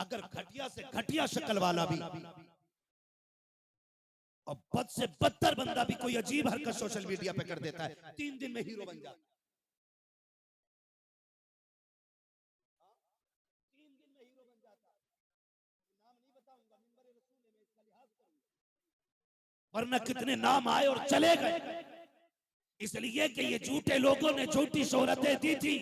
अगर घटिया से घटिया शक्ल वाला भी और बद से बदतर बंदा भी कोई अजीब हरकत सोशल मीडिया पे कर देता है, 3 दिन में हीरो बन जाता है। 3 दिन में हीरो बन जाता है। नाम नहीं बताऊंगा, मिंबर रसूल है, मैं इसका लिहाज करूंगा, वरना कितने नाम आए और चले गए, इसलिए कि ये झूठे लोगों ने झूठी शोहरतें दी थी।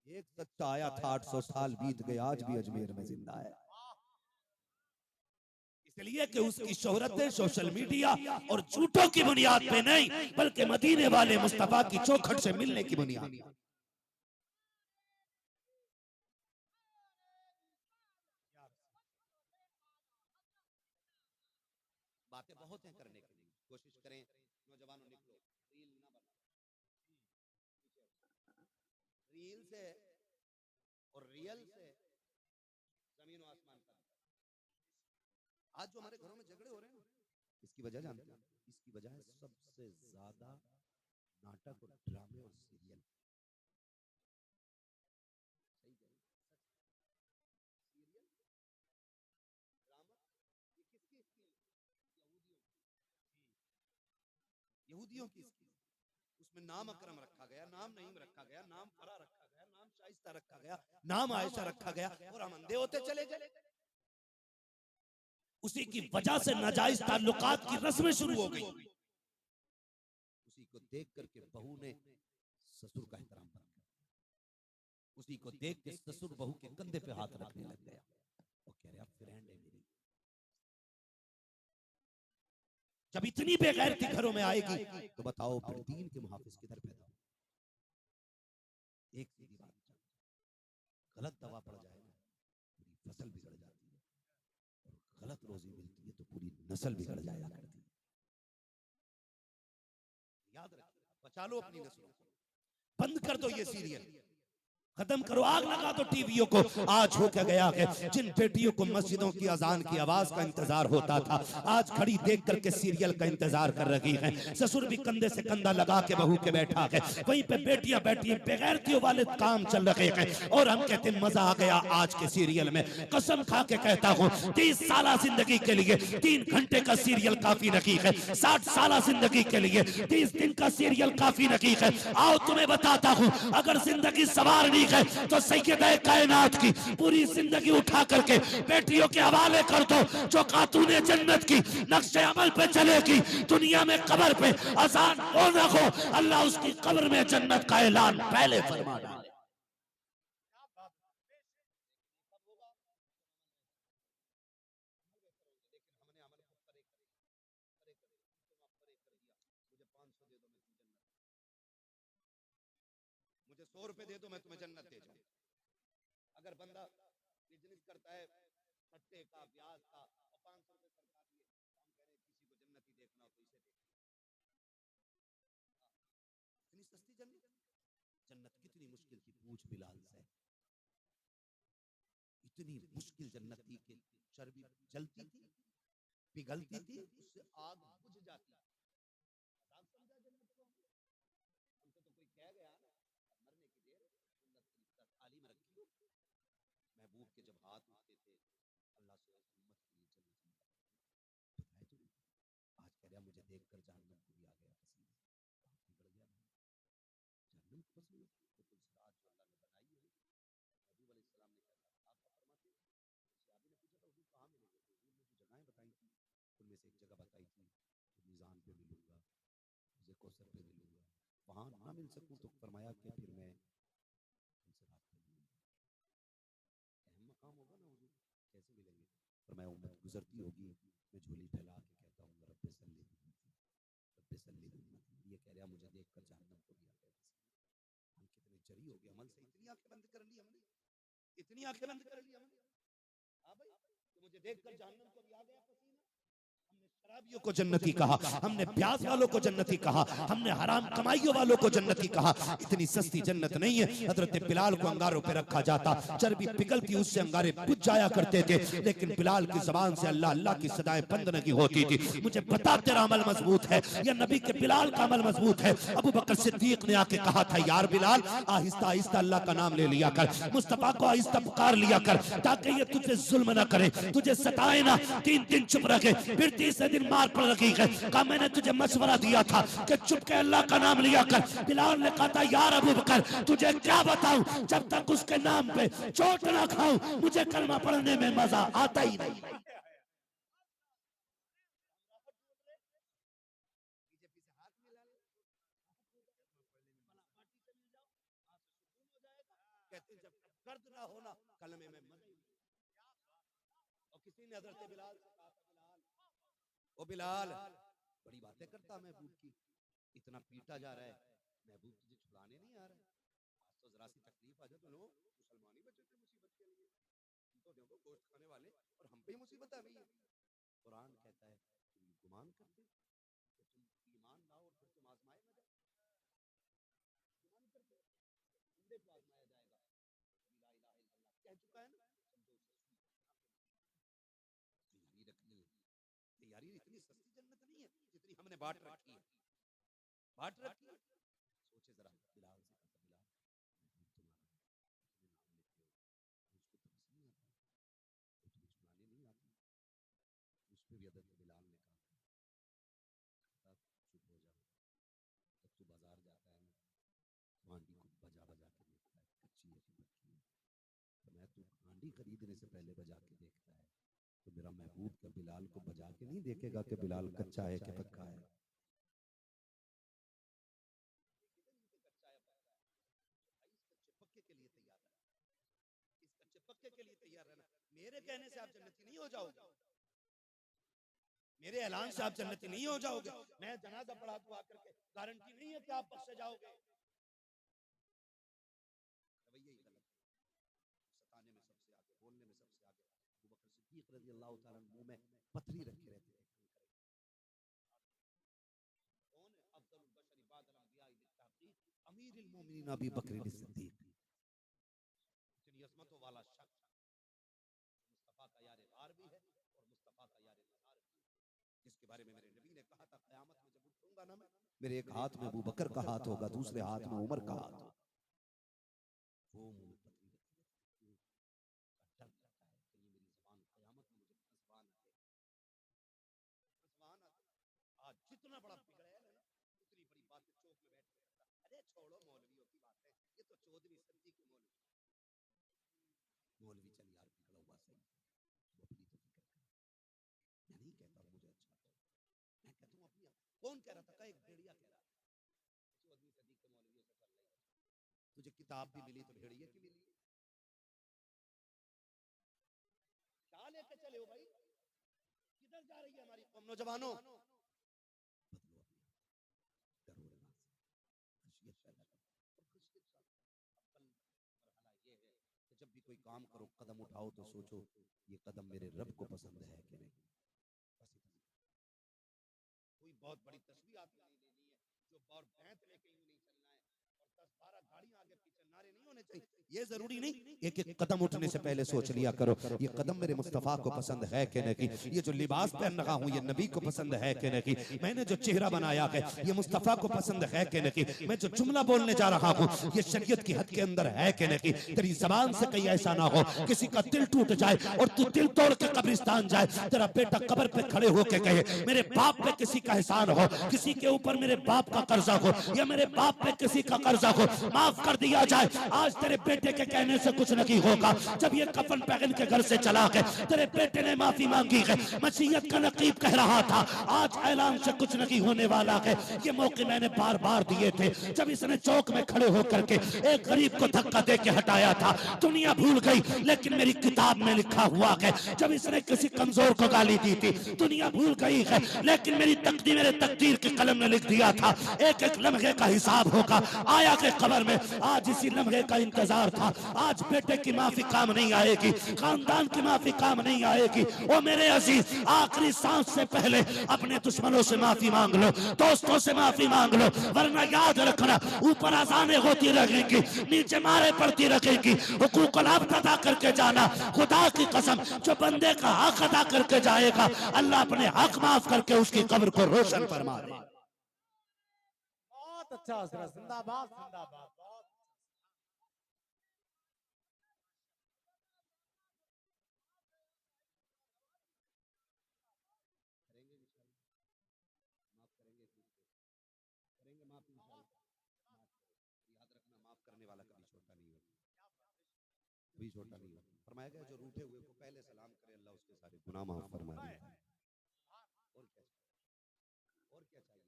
एक सच्चा आया था, 800 साल बीत गए, आज भी अजमेर में जिंदा है। इसलिए कि उसकी शोहरतें सोशल मीडिया और झूठों की बुनियाद पे नहीं, बल्कि मदीने वाले मुस्तफा की चौखट से मिलने की बुनियाद। बातें बहुत हैं करने के लिए, कोशिश करें नौजवानों, निकलो, रील ना बनाओ, रील से और रियल से जमीन और आसमान का। आज जो हमारे घरों में झगड़े हो रहे हैं, इसकी वजह जानते हैं? इसकी वजह है सबसे ज्यादा नाटक और ड्रामे और सीरियल। सही कह रहे हैं? सीरियल, ड्रामा, ये किसकी स्कीम? यहूदियों की स्कीम। उसमें नाम अकरम रखा गया, नाम नईम रखा गया, नाम फरा रखा गया, नाम शाइस्ता रखा गया, नाम आयशा रखा गया, और हम अंधे होते चले गए। उसी की वजह से नाजायज ताल्लुकात की रस्में शुरू हो गई। उसी को देख करके बहू ने ससुर का एहतराम बंद कर दिया, उसी को देख के ससुर बहू के कंधे पे हाथ रखने लग गया और कह रहे अब फ्रेंड है मेरी। जब इतनी बेगैरती घरों में आएगी तो बताओ फिर दीन के मुहाफिज किधर पैदा हो? एक सीधी बात, गलत दवा पड़ जाए ना, पूरी फसल बिगड़ जाती है, और गलत रोजी मिलती है तो पूरी नस्ल बिगड़ जाया करती है। याद रखिए, बचा लो अपनी नस्लों को। बंद कर दो ये सीरियल, खत्म करो, आग लगा दो टीवियों को। आज हो क्या गया है, जिन बेटियों को मस्जिदों की अजान की आवाज का इंतजार होता था, आज घड़ी देख करके सीरियल का इंतजार कर रही हैं। ससुर भी कंधे से कंधा लगा के बहू के बैठा है, वहीं पे बेटियां बैठी हैं, बेगैरतियों वाले काम चल रहे हैं, और हम कहते हैं मजा आ गया आज के सीरियल में। कसम खा के कहता हूँ, 30 साल जिंदगी के लिए 3 घंटे का सीरियल काफी नहीं है, 60 साल जिंदगी के लिए 30 दिन का सीरियल काफी नहीं है। आओ तुम्हें बताता हूँ, अगर जिंदगी सवार नहीं है तो सैयदे कायनात की पूरी जिंदगी उठा करके बेटियों के हवाले कर दो, जो खातूने जन्नत की नक्शे अमल पे चलेगी। दुनिया में कब्र पे अजान हो न हो, अल्लाह उसकी कब्र में जन्नत का ऐलान पहले फरमा डाले। मुझे 100 रुपए दे दो, मैं तुम्हें जन्नत दे जाऊं। अगर बंदा बिजनेस करता है सट्टे का, ब्याज का, और 500 रुपए सरकार दिए, हम कह रहे हैं किसी को जन्नत ही देखना हो तो इसे देखना। इतनी सस्ती जन्नत, जन्नत कितनी मुश्किल थी, पूछ बिलाल से। इतनी मुश्किल जन्नत थी कि चर्बी जलती थी, पिघलती थी, उससे आग बुझ जाती। आजाद समझा जन्नत को। हमसे तो कोई कह गया ना, अब मरने की देर, जन्नत की थाली में रखी हो। महबूब के जब हाथ उठते थे, अल्लाह से उम्मत के लिए जन्नत में बताए तो आज कह रहा मुझे देखकर जहन्नम को भी आ गया पसीना, बिगड़ गया जहन्नम को पसीना। तो कुछ रात जो अल्लाह ने बनाई है, महबूब अलैहिस्सलाम ने कहा, आपका फरमाते हैं, सहाबी ने पूछा था हुजूर कहाँ मिलेंगे? तो हुजूर ने जो जगहें बताई थी उनमें से एक जगह बताई थी कि मीज़ान पे मिलूंगा, मुझे कौसर पे मिलूंगा। वहां ना मिल सकूं तो फरमाया कि फिर मैं उनसे बात कर लूंगा। अहम मकाम होगा ना हुजूर, कैसे मिलेंगे? फरमाया उम्मत गुजरती होगी, मैं झोली फैला के कहता हूँ रब्बे सल्ली उम्मती, रब्बे सल्ली उम्मती। ये कह रहा मुझे देखकर जहन्नम को भी आ गया पसीना। हम कितने जरी हो गए अमल से, इतनी आंखें बंद कर ली हमने, इतनी आंखें बंद कर ली हमने। हाँ भाई, तो मुझे देखकर जहन्नम को भी आ गया पसीना। हमने शराबियों को जन्नती कहा, हमने प्याज वालों को जन्नती कहा, हमने हराम कमाइयों वालों को जन्नती कहा। इतनी सस्ती जन्नत नहीं है। हजरत बिलाल को अंगारों पे रखा जाता, चर्बी पिघलती, उससे अंगारे बुझ जाया करते थे, लेकिन बिलाल की जबान से अल्लाह अल्लाह की सदाएं बंद नहीं होती थी। मुझे बता तेरा अमल मजबूत है या नबी के बिलाल का अमल मजबूत है? अबू बकर सिद्दीक ने आके कहा था, यार बिलाल आहिस्ता आहिस्ता अल्लाह का नाम ले लिया कर, मुस्तफा को आहिस्ता पुकार लिया कर, ताकि ये तुझे जुल्म ना करे, तुझे सताए ना। 3 दिन चुप रखे, फिर तीसरे दिन मार पड़ रही है। कहा मैंने तुझे मशवरा दिया था कि चुप के अल्लाह का नाम लिया कर। बिलाल ने कहा था, यार अबू बकर तुझे क्या बताऊं, जब तक उसके नाम पे चोट ना खाऊं मुझे कलमा पढ़ने में मजा आता ही नहीं। कहते जब दर्द ना होना कलमे में मजा ही नहीं। और किसी ने हजरत बिलाल से कहा, ओ बिलाल बड़ी बातें करता महबूब की, इतना पीटा जा रहा है, महबूब तुझे छुड़ाने नहीं आ रहा है? आज तो जरा सी तकलीफ आ जाए तो लोग मुसलमान ही बचे थे मुसीबत के लिए, तो देखो गोश्त खाने वाले और हम पे ही मुसीबत आ गई है। कुरान कहता है तुम गुमान करते कि तुम ईमान लाओ और फिर तुम आजमाए ना जाओ। गुमान करते बंदे को आजमाया जाएगा, ला इलाहा इल्लल्लाह कह चुका है ना, समझो उसे तैयारी रखनी है। तैयारी इतनी सस्ती जन्नत नहीं है जितनी हमने बांट रखी है, बांट रखी है। सोचे जरा बिलाल से कहा, बिलाल तुम्हारा नाम लेते हो, मुझको तो पसंद नहीं आता, तो तुम्हें छुड़ाने नहीं आती। उस पर भी हज़रत बिलाल ने कहा, चुप हो जाओ। जब तू बाजार जाता है ना, हांडी को बजा बजा के देखता है कच्ची है कि पक्की है, तो मैं तू हांडी खरीदने से पहले बजा के देखता है, तो मेरा महबूब का बिलाल को बजा के नहीं देखेगा कि बिलाल कच्चा है कि पक्का है। पक्के के लिए तैयार रहना, इस कच्चे पक्के के लिए तैयार रहना। मेरे कहने से आप जन्नती नहीं हो जाओगे, मेरे ऐलान से आप जन्नती नहीं हो जाओगे। मैं जनाजा पढ़ा दूं आकर के, गारंटी नहीं है कि आप बख्शे जाओगे। रवैया ही गलत है, सताने में सबसे आगे, बोलने में सबसे आगे। अबू बकर सिद्दीक रज़ी अल्लाह तआला अन्हु मुंह में पथरी रखे रहते थे। कौन है? अफजलुल बशर बादल अंबिया बित्तहकीक अमीरुल मोमिनीन अबू बकर सिद्दीक। इतनी अज़मतों वाला शख्स मुस्तफा का यार गार भी है और मुस्तफा का यार नज़ार भी है, जिसके बारे में मेरे नबी ने कहा था, क़यामत में जब उठूंगा ना मैं, मेरे एक हाथ में अबू बकर का हाथ होगा, दूसरे हाथ में उमर का हाथ होगा। वो मुंह में पथरी रखी रहती है, डर लगता है कि ये मेरी ज़बान क़यामत में मुझे फंसवान आते, फंसवान आते। आज जितना बड़ा बिगड़ैल है ना, उतनी बड़ी बातें चौक में बैठ के करता। अरे छोड़ो मौलवियों की बातें, ये तो 14वीं सदी के मौलवी। मौलवी चल यार बिगड़ा हुआ सही, वो अपनी तो फिक्र कर। मैं नहीं कहता मुझे अच्छा कहो, मैं कहता हूँ अपनी। कौन कह रहा था? एक भेड़िया कह रहा था, 14वीं सदी के मौलवियों से चल रही है, तुझे किताब भी मिली तो भेड़िए की मिली। क्या लेके चले हो भाई? किधर जा रही है हमारी कौम? नौजवानों बदलो अपनी, डरो रहना से, खशियत पैदा करो और खशियत साथ। अव्वल मरहला ये है कि जब भी कोई काम करो, कदम उठाओ तो सोचो ये कदम मेरे रब को पसंद है कि नहीं। बस इतना। कोई बहुत बड़ी तस्वीर आपने नहीं लेनी है, जो बहुत भैंस लेके यूं नहीं चलना है, और 10-12 गाड़ियां आगे पीछे नारे नहीं होने चाहिए। ये जरूरी नहीं, एक एक कदम उठने से पहले सोच लिया करो ये कदम मेरे मुस्तफा को पसंद है कि नहीं, ये जो लिबास पहन रहा हूँ ये नबी को पसंद है कि नहीं, मैंने जो चेहरा बनाया है ये मुस्तफा को पसंद है कि नहीं, मैं जो जुमला बोलने जा रहा हूँ ये शरीयत की हद के अंदर है कि नहीं। तेरी जबान से कहीं ऐसा ना हो किसी का दिल टूट जाए और तू दिल तोड़ के कब्रिस्तान जाए, तेरा बेटा कब्र पे खड़े होके कहे मेरे बाप पे किसी का एहसान हो, किसी के ऊपर मेरे बाप का कर्जा हो या मेरे बाप पे किसी का कर्जा हो, माफ कर दिया जाए। आज तेरे बेटे के कहने से कुछ नहीं होगा। जब ये कफन पहन के घर से चला गया, तेरे बेटे ने माफी मांगी है, मसीहत का नकीब कह रहा था आज ऐलान से कुछ नहीं होने वाला है। ये मौके मैंने बार बार दिए थे, जब इसने चौक में खड़े होकर के एक गरीब को धक्का दे के हटाया था, दुनिया भूल गई लेकिन मेरी किताब में लिखा हुआ है। जब इसने किसी कमजोर को गाली दी थी, दुनिया भूल गई है लेकिन मेरी तकदीर के कलम ने लिख दिया था एक एक लम्हे का हिसाब होगा। आया के कब्र में आज इसी लम्हे का इंतजार था। आज बेटे की माफी काम नहीं आएगी, खानदान की माफी काम नहीं आएगी। ओ मेरे अजीज, आखिरी सांस से पहले अपने दुश्मनों से माफी मांग लो, दोस्तों से माफी मांग लो, वरना याद रखना ऊपर अजानें होती रहेंगी, नीचे मारे पड़ती रहेंगी। हुकूक अदा करके जाना, खुदा की कसम जो बंदे का हक अदा करके जाएगा अल्लाह अपने हक माफ करके उसकी कब्र को रोशन फरमा दे। बहुत अच्छा हजरत, जिंदाबाद जिंदाबाद। बहुत करेंगे माफ इंशाल्लाह। याद रखना, माफ करने वाला कभी छोटा नहीं होता, कभी छोटा नहीं होता। फरमाया गया जो रूठे हुए को पहले सलाम करे अल्लाह उसके सारे गुनाह माफ फरमा देता है। और क्या चाहिए, और क्या चाहिए।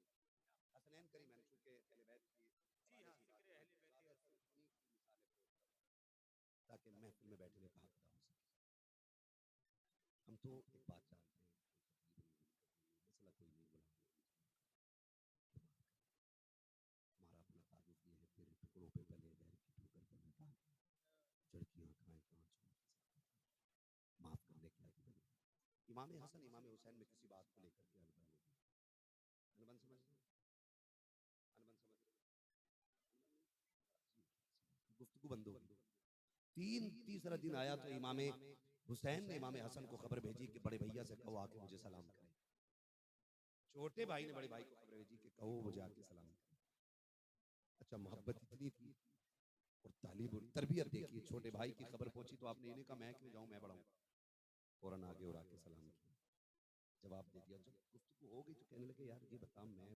हसनैन करीम चूंकि अहले बैत की ताकि महफिल में बैठने का हक अदा हो सके। हम तो एक बात जानते हैं, मसला कोई नहीं बोला, हमारा अपना तारुफ ये है, तेरे टुकड़ों पे पले बैर की ठोकर पर लगा, चढ़ती आंखें कांच माफ करने के लिए बनी। इमाम हसन इमाम हुसैन में किसी बात को लेकर के अनबन हो गई। अनबन समझ लो, अनबन समझ लो, गुफ्तगू बंद हो गई। तीसरा दिन आया तो इमाम हुसैन ने इमाम हसन को खबर भेजी कि बड़े भैया से कहो आके मुझे सलाम करें। छोटे भाई ने बड़े भाई को खबर भेजी कि कहो मुझे आके सलाम करें। अच्छा, मोहब्बत इतनी थी और तालीम और तरबियत देखिए। छोटे भाई की खबर पहुंची तो आपने इन्हें कहा मैं क्यों जाऊं, मैं बढ़ाऊं, फौरन आगे और आके सलाम किया, जवाब दे दिया। जब गुफ्तगू हो गई तो कहने लगे यार ये बता, मैं